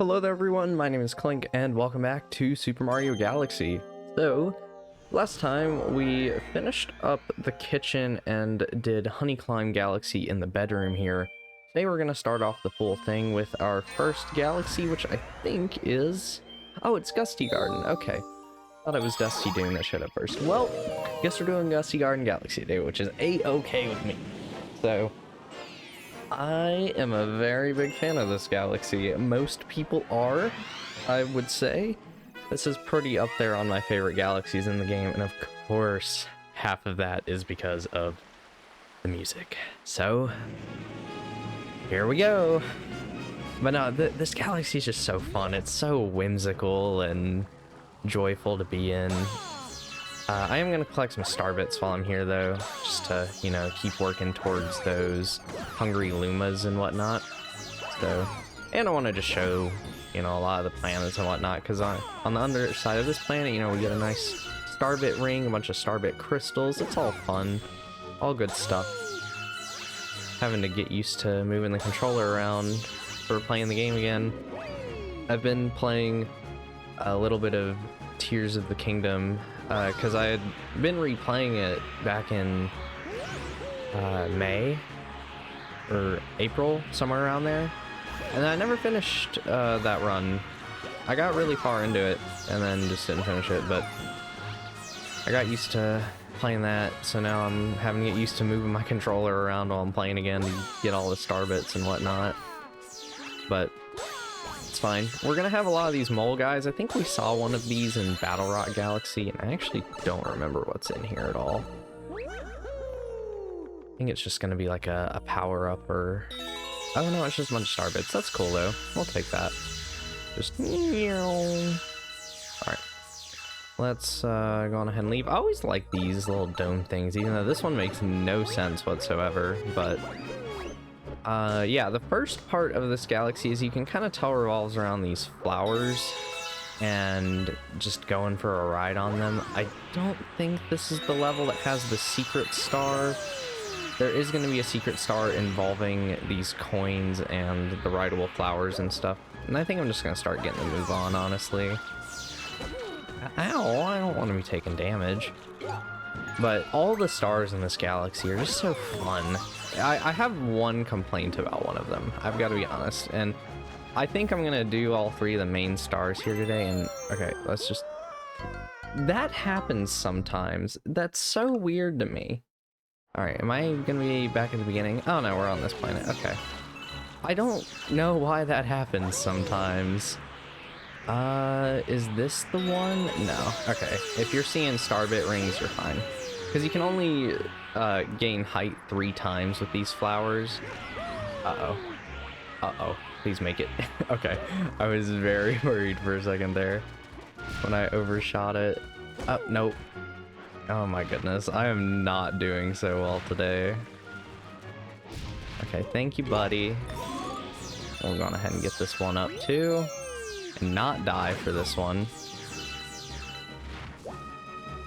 Hello there everyone, my name is Clink and welcome back to Super Mario Galaxy. So, last time we finished up the kitchen and did Honey Climb Galaxy in the bedroom here. Today we're going to start off the full thing with our first galaxy, which I think is... Oh, it's Gusty Garden, okay. Thought it was Dusty doing that shit at first. Well, guess we're doing Gusty Garden Galaxy today, which is A-okay with me. So... I am a very big fan of this galaxy. Most people are, I would say. This is pretty up there on my favorite galaxies in the game, and of course, half of that is because of the music. So, here we go. But no, this galaxy is just so fun. It's so whimsical and joyful to be in. I am going to collect some star bits while I'm here, though, just to, you know, keep working towards those hungry Lumas and whatnot. So, and I want to just show, you know, a lot of the planets and whatnot, because on the underside of this planet, you know, we get a nice star bit ring, a bunch of star bit crystals. It's all fun, all good stuff. Having to get used to moving the controller around for playing the game again. I've been playing a little bit of Tears of the Kingdom, because I had been replaying it back in May or April, somewhere around there, and I never finished that run. I got really far into it and then just didn't finish it, but I got used to playing that, so now I'm having to get used to moving my controller around while I'm playing again to get all the star bits and whatnot. But it's fine. We're gonna have a lot of these mole guys. I think we saw one of these in Battle Rock Galaxy, and I actually don't remember what's in here at all. I think it's just gonna be like a power-up or... Oh no, it's just a bunch of star bits. That's cool though. We'll take that. Just... Alright. Let's go on ahead and leave. I always like these little dome things, even though this one makes no sense whatsoever, but... yeah, the first part of this galaxy, as you can kind of tell, revolves around these flowers and just going for a ride on them. I don't think this is the level that has the secret star. There is going to be a secret star involving these coins and the rideable flowers and stuff, and I think I'm just going to start getting a move on, honestly. Ow, I don't want to be taking damage. But all the stars in this galaxy are just so fun. I have one complaint about one of them, I've got to be honest, and I think I'm gonna do all three of the main stars here today. And okay, let's just... That happens sometimes. That's so weird to me. Alright, am I gonna be back at the beginning? Oh no, we're on this planet. Okay. I don't know why that happens sometimes. Is this the one? No. Okay, if you're seeing starbit rings, you're fine. Because you can only gain height 3 times with these flowers. Uh-oh. Uh-oh. Please make it. Okay. I was very worried for a second there when I overshot it. Oh, nope. Oh my goodness. I am not doing so well today. Okay, thank you, buddy. We'll go on ahead and get this one up, too. And not die for this one.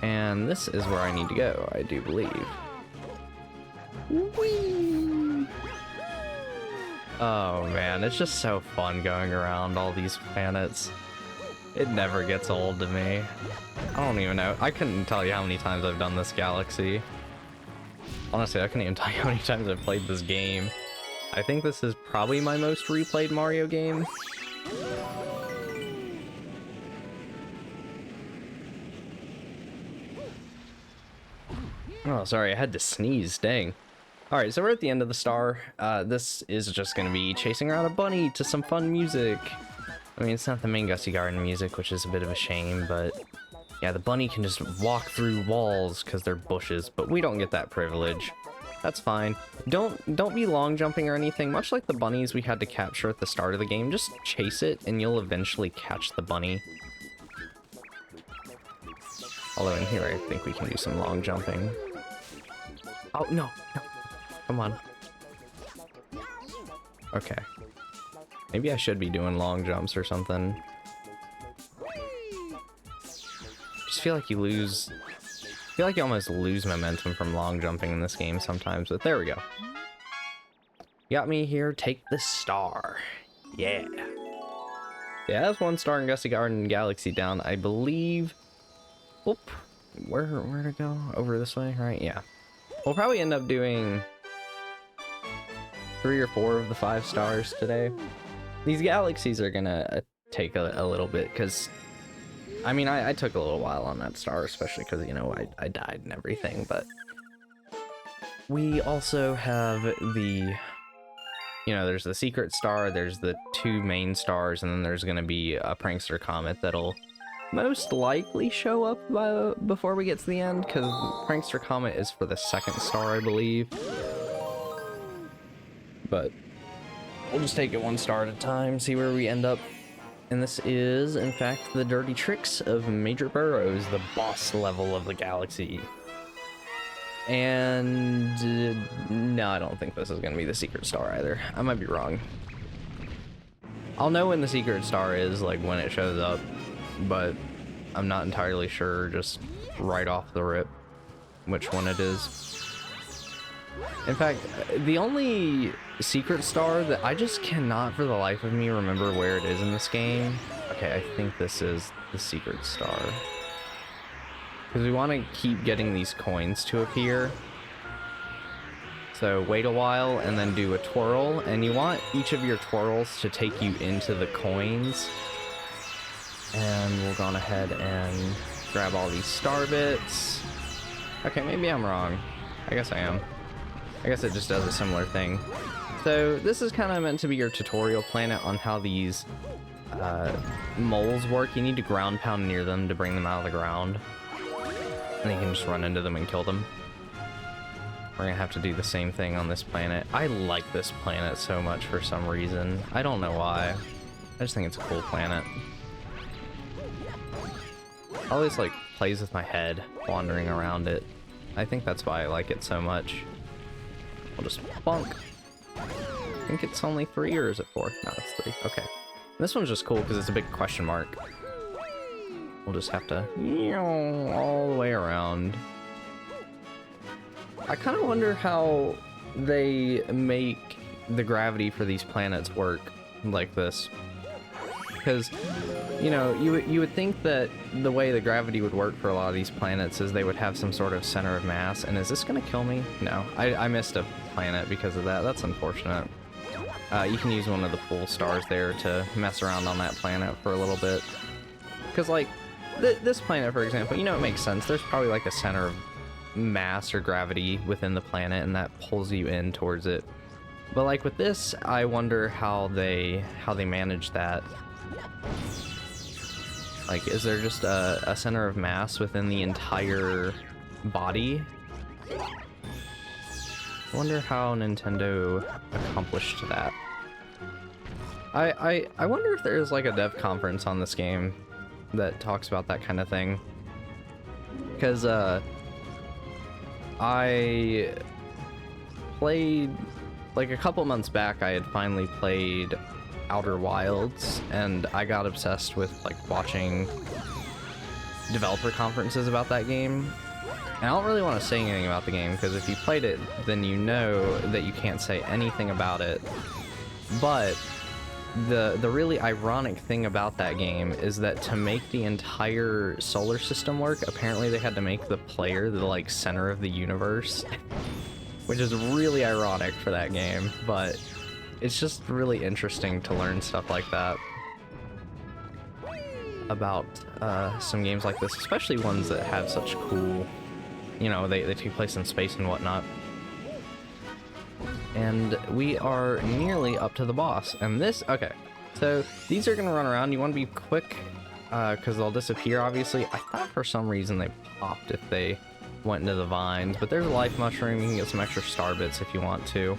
And this is where I need to go, I do believe. Whee! Oh man, it's just so fun going around all these planets. It never gets old to me. I don't even know. I couldn't tell you how many times I've done this galaxy. Honestly, I couldn't even tell you how many times I've played this game. I think this is probably my most replayed Mario game. Oh, sorry, I had to sneeze, dang. Alright, so we're at the end of the star. This is just gonna be chasing around a bunny to some fun music. I mean, it's not the main Gusty Garden music, which is a bit of a shame, but... Yeah, the bunny can just walk through walls because they're bushes, but we don't get that privilege. That's fine. Don't be long jumping or anything. Much like the bunnies we had to capture at the start of the game, just chase it and you'll eventually catch the bunny. Although in here I think we can do some long jumping. Oh, no, no. Come on. Okay. Maybe I should be doing long jumps or something. Just feel like you lose... I feel like you almost lose momentum from long jumping in this game sometimes, but there we go. You got me here, take the star. Yeah. Yeah, that's 1 star in Gusty Garden Galaxy down, I believe. Oop. Where to go? Over this way, right? Yeah. We'll probably end up doing 3 or 4 of the 5 stars today. These galaxies are gonna take a little bit, because I mean, I took a little while on that star, especially because, you know, I died and everything, but we also have the, you know, there's the secret star, there's the 2 main stars, and then there's going to be a prankster comet that'll most likely show up before we get to the end, because prankster comet is for the 2nd star, I believe. But we'll just take it 1 star at a time, see where we end up. And this is, in fact, the dirty tricks of Major Burrows, the boss level of the galaxy. And no, I don't think this is going to be the secret star either. I might be wrong. I'll know when the secret star is, like, when it shows up, but I'm not entirely sure just right off the rip which one it is. In fact, the only secret star that I just cannot for the life of me remember where it is in this game. Okay, I think this is the secret star. Because we want to keep getting these coins to appear. So wait a while and then do a twirl. And you want each of your twirls to take you into the coins. And we'll go on ahead and grab all these star bits. Okay, maybe I'm wrong. I guess I am. I guess it just does a similar thing. So this is kind of meant to be your tutorial planet on how these moles work. You need to ground pound near them to bring them out of the ground. And then you can just run into them and kill them. We're gonna have to do the same thing on this planet. I like this planet so much for some reason. I don't know why. I just think it's a cool planet. Always like plays with my head wandering around it. I think that's why I like it so much. We'll just bonk. I think it's only 3, or is it 4? No, it's 3. Okay. This one's just cool because it's a big question mark. We'll just have to all the way around. I kind of wonder how they make the gravity for these planets work like this. Because, you know, you would think that the way the gravity would work for a lot of these planets is they would have some sort of center of mass. And is this going to kill me? No, I missed a planet because of that. That's unfortunate. You can use one of the pool stars there to mess around on that planet for a little bit. Because, like, this planet, for example, you know, it makes sense. There's probably, like, a center of mass or gravity within the planet, and that pulls you in towards it. But, like, with this, I wonder how they manage that. Like, is there just a center of mass within the entire body? I wonder how Nintendo accomplished that. I wonder if there's like a dev conference on this game that talks about that kind of thing. Because I played, like a couple months back, I had finally played Outer Wilds, and I got obsessed with like watching developer conferences about that game. And I don't really want to say anything about the game, because if you played it, then you know that you can't say anything about it. But the really ironic thing about that game is that to make the entire solar system work, apparently they had to make the player the like center of the universe, which is really ironic for that game, but it's just really interesting to learn stuff like that about some games like this, especially ones that have such cool, you know, they take place in space and whatnot. And we are nearly up to the boss. And this, okay, so these are gonna run around. You want to be quick, because they'll disappear, obviously. I thought for some reason they popped if they went into the vines, but there's a life mushroom. You can get some extra star bits if you want to.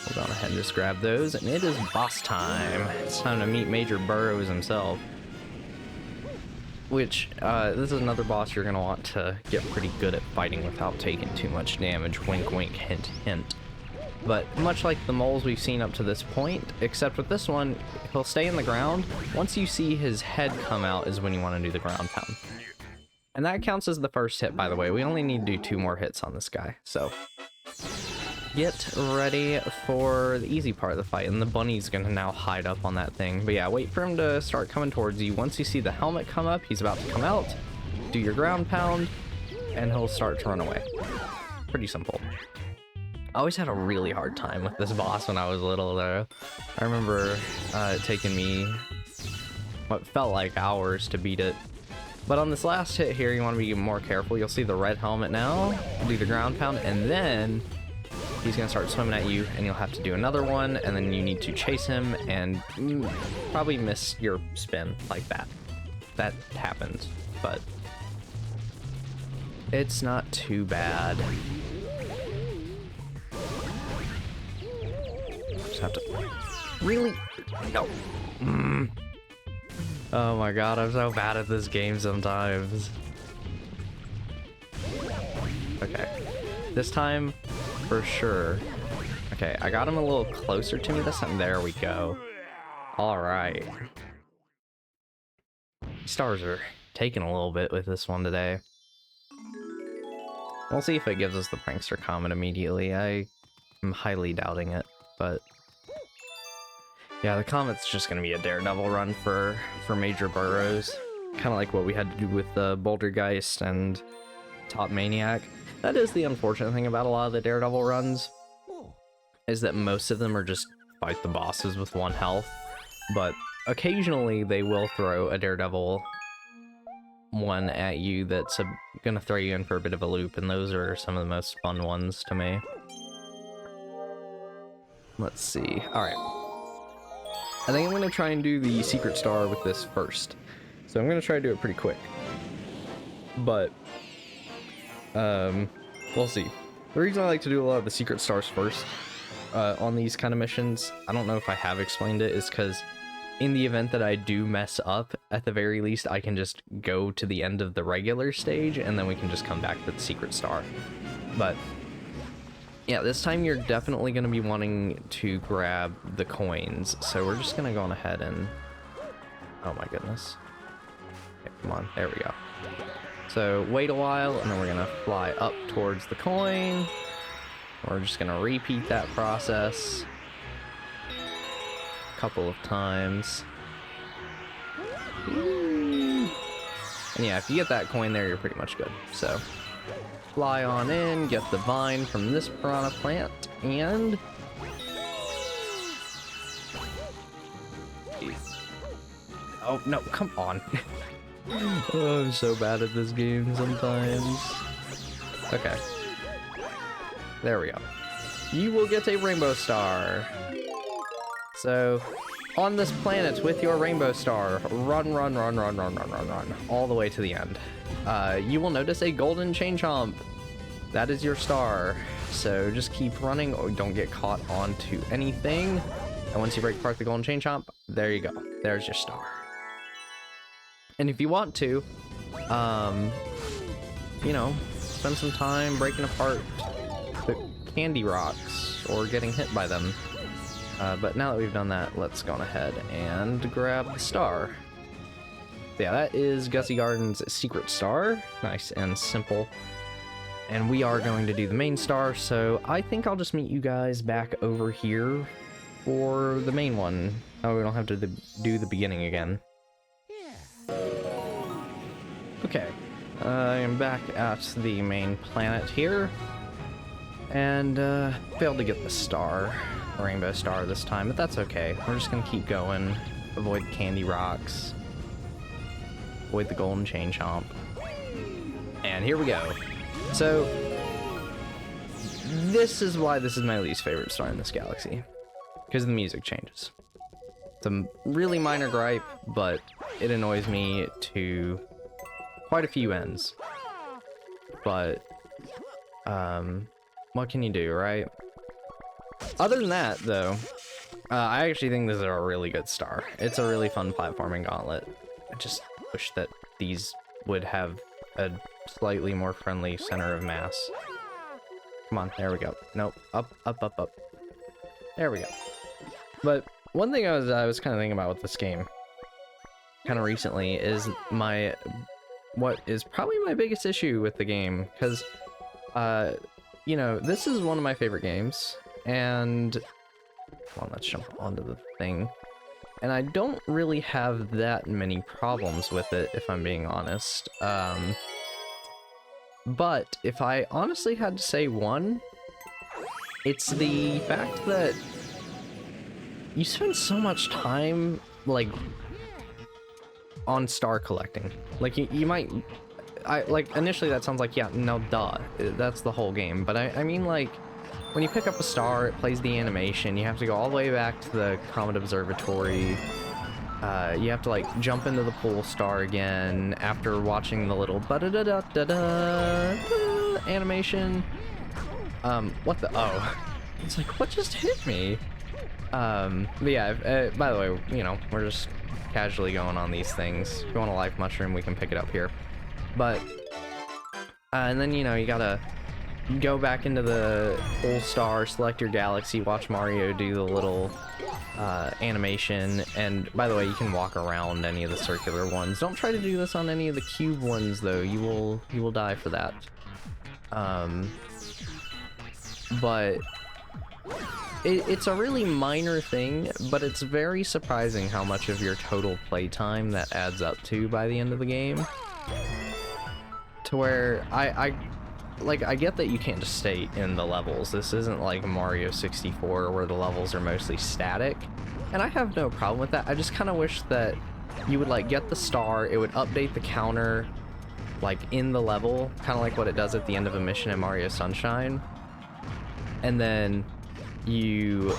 We'll go ahead and just grab those, and it is boss time. It's time to meet Major Burrows himself. Which, this is another boss you're gonna want to get pretty good at fighting without taking too much damage. Wink, wink, hint, hint. But much like the moles we've seen up to this point, except with this one, he'll stay in the ground. Once you see his head come out is when you want to do the ground pound. And that counts as the first hit, by the way. We only need to do 2 more hits on this guy, so get ready for the easy part of the fight, and the bunny's gonna now hide up on that thing. But yeah, wait for him to start coming towards you. Once you see the helmet come up, he's about to come out. Do your ground pound, and he'll start to run away. Pretty simple. I always had a really hard time with this boss when I was little, though. I remember it taking me what felt like hours to beat it. But on this last hit here, you want to be more careful. You'll see the red helmet now. Do the ground pound, and then he's going to start swimming at you, and you'll have to do another one, and then you need to chase him and probably miss your spin like that. That happens, but it's not too bad. Just have to... Really? No. Oh my god, I'm so bad at this game sometimes. Okay. This time, for sure. Okay, I got him a little closer to me this time. There we go. Alright. Stars are taking a little bit with this one today. We'll see if it gives us the prankster comment immediately. I am highly doubting it, but... yeah, the comet's just gonna be a daredevil run for major burrows. Kind of like what we had to do with Bouldergeist and Top Maniac. That is the unfortunate thing about a lot of the daredevil runs, is that most of them are just fight the bosses with 1 health, but occasionally they will throw a daredevil one at you that's gonna throw you in for a bit of a loop, and those are some of the most fun ones to me. Let's see. Alright. I think I'm going to try and do the secret star with this first. So I'm going to try to do it pretty quick. But, we'll see. The reason I like to do a lot of the secret stars first on these kind of missions, I don't know if I have explained it, is because in the event that I do mess up, at the very least, I can just go to the end of the regular stage, and then we can just come back to the secret star. But yeah, this time you're definitely going to be wanting to grab the coins, so we're just going to go on ahead and... oh my goodness. Okay, come on, there we go. So wait a while, and then we're going to fly up towards the coin. We're just going to repeat that process a couple of times. And yeah, if you get that coin there, you're pretty much good. So fly on in, get the vine from this piranha plant, and... oh, no, come on. Oh, I'm so bad at this game sometimes. Okay. There we go. You will get a rainbow star. So, on this planet with your rainbow star, run, all the way to the end. You will notice a golden chain chomp. That is your star. So just keep running, or don't get caught onto anything. And once you break apart the golden chain chomp, there you go. There's your star. And if you want to, you know, spend some time breaking apart the candy rocks or getting hit by them. But now that we've done that, let's go on ahead and grab the star. Yeah, that is Gusty Garden's secret star. Nice and simple. And we are going to do the main star, so I think I'll just meet you guys back over here for the main one. Oh, we don't have to do the beginning again. Okay, I am back at the main planet here, and failed to get the star, rainbow star this time, but that's okay. We're just gonna keep going, avoid the candy rocks, avoid the golden chain chomp, and here we go. So, this is why this is my least favorite star in this galaxy, because the music changes. It's a really minor gripe, but it annoys me to quite a few ends. But, what can you do, right? Other than that, though, I actually think this is a really good star. It's a really fun platforming gauntlet. I just wish that these would have a slightly more friendly center of mass. Come on, there we go. Nope, up. There we go. But one thing I was kind of thinking about with this game, kind of recently, is what is probably my biggest issue with the game, because you know, this is one of my favorite games, and come on, let's jump onto the thing. And I don't really have that many problems with it, if I'm being honest. But if I honestly had to say one, it's the fact that you spend so much time, like, on star collecting. Like, you might... like, initially that sounds like, yeah, no, duh. That's the whole game. But I mean, like, when you pick up a star, it plays the animation. You have to go all the way back to the Comet Observatory. You have to, like, jump into the pole star again after watching the little ba-da-da-da-da-da animation. What the... Oh. It's like, what just hit me? But yeah, by the way, you know, we're just casually going on these things. If you want a life mushroom, we can pick it up here. But, and then, you know, you gotta go back into the pole star, select your galaxy, watch Mario do the little animation. And by the way, you can walk around any of the circular ones. Don't try to do this on any of the cube ones, though. You will die for that. But it's a really minor thing, but it's very surprising how much of your total playtime that adds up to by the end of the game. To where I get that you can't just stay in the levels. This isn't like Mario 64 where the levels are mostly static, and I have no problem with that. I just kind of wish that you would, like, get the star, it would update the counter, like, in the level, kind of like what it does at the end of a mission in Mario Sunshine, and then you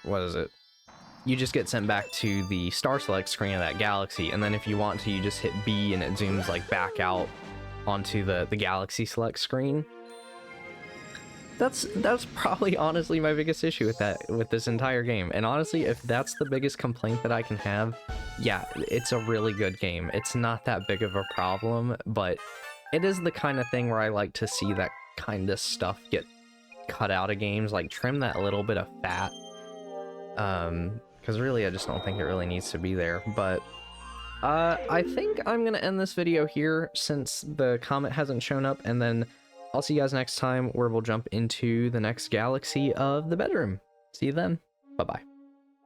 what is it? You just get sent back to the star select screen of that galaxy, and then if you want to, you just hit B and it zooms, like, back out onto the galaxy select screen. That's probably honestly my biggest issue with this entire game. And honestly, if that's the biggest complaint that I can have, yeah, it's a really good game. It's not that big of a problem, but it is the kind of thing where I like to see that kind of stuff get cut out of games, like trim that little bit of fat. Because really, I just don't think it really needs to be there. But I think I'm gonna end this video here since the comet hasn't shown up, and then I'll see you guys next time where we'll jump into the next galaxy of the bedroom. See you then. Bye-bye.